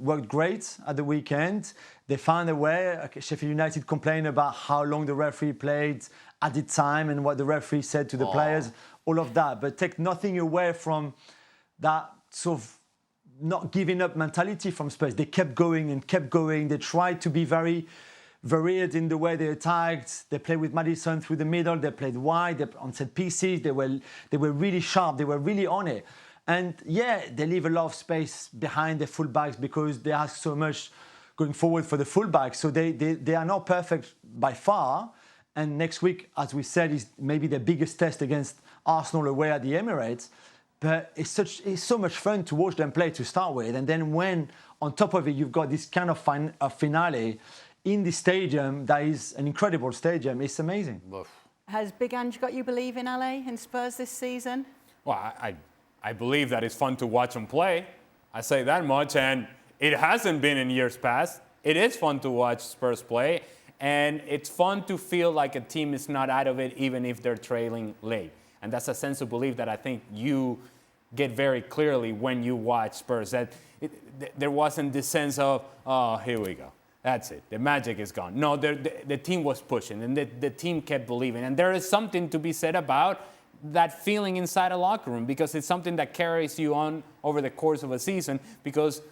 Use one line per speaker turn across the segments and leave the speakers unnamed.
worked great at the weekend. They found a way. Sheffield United complained about how long the referee played at the time and what the referee said to the players, all of that. But take nothing away from that sort of not giving up mentality from Spurs. They kept going and kept going. They tried to be very varied in the way they attacked. They played with Maddison through the middle. They played wide. They on set pieces. They were really sharp. They were really on it. And yeah, they leave a lot of space behind the fullbacks because they ask so much going forward for the fullbacks. So they are not perfect by far. And next week, as we said, is maybe their biggest test against Arsenal away at the Emirates. But it's so much fun to watch them play to start with. And then when on top of it, you've got this kind of finale in the stadium, that is an incredible stadium. It's amazing.
Has Big Ange got you believe in LA and Spurs this season?
Well, I believe that it's fun to watch them play. I say that much, and it hasn't been in years past. It is fun to watch Spurs play, and it's fun to feel like a team is not out of it even if they're trailing late. And that's a sense of belief that I think you get very clearly when you watch Spurs. That there wasn't this sense of, oh, here we go. That's it. The magic is gone. No, the team was pushing, and the team kept believing. And there is something to be said about that feeling inside a locker room, because it's something that carries you on over the course of a season, because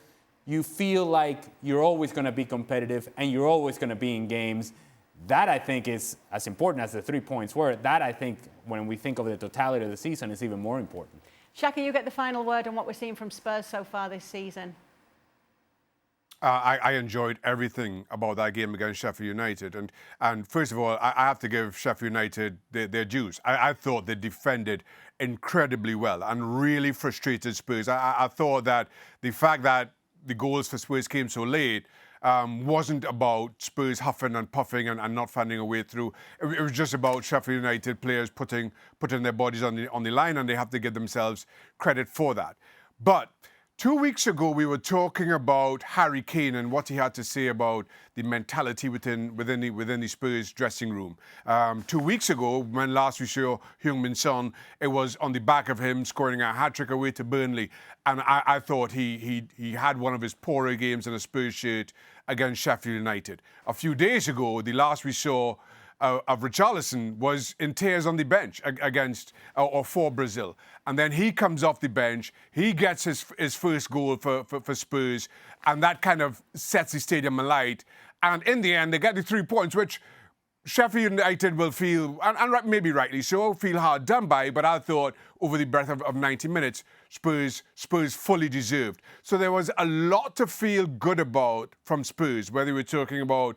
you feel like you're always going to be competitive and you're always going to be in games. That, I think, is as important as the 3 points were. That, I think, when we think of the totality of the season, is even more important.
Shaka, you get the final word on what we're seeing from Spurs so far this season.
I enjoyed everything about that game against Sheffield United. And first of all, I have to give Sheffield United their dues. I thought they defended incredibly well and really frustrated Spurs. I thought that the fact that the goals for Spurs came so late wasn't about Spurs huffing and puffing and not finding a way through. It was just about Sheffield United players putting their bodies on the line, and they have to give themselves credit for that. But 2 weeks ago, we were talking about Harry Kane and what he had to say about the mentality within the Spurs dressing room. 2 weeks ago, when last we saw Heung-min Son, it was on the back of him scoring a hat-trick away to Burnley. And I thought he had one of his poorer games in a Spurs shirt against Sheffield United. A few days ago, the last we saw of Richarlison was in tears on the bench against or for Brazil. And then he comes off the bench, he gets his first goal for Spurs, and that kind of sets the stadium alight. And in the end, they get the 3 points, which Sheffield United will feel, and maybe rightly so, feel hard done by, but I thought over the breadth of 90 minutes, Spurs fully deserved. So there was a lot to feel good about from Spurs, whether we're talking about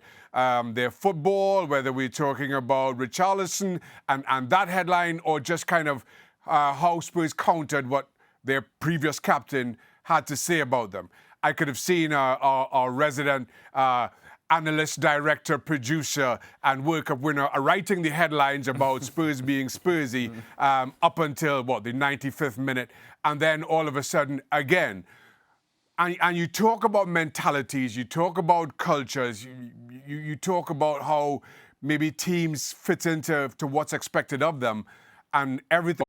their football, whether we're talking about Richarlison and that headline, or just kind of how Spurs countered what their previous captain had to say about them. I could have seen our resident analyst, director, producer, and World Cup winner are writing the headlines about Spurs being Spursy up until, the 95th minute. And then all of a sudden, again, and you talk about mentalities, you talk about cultures, you talk about how maybe teams fit into what's expected of them, and everything.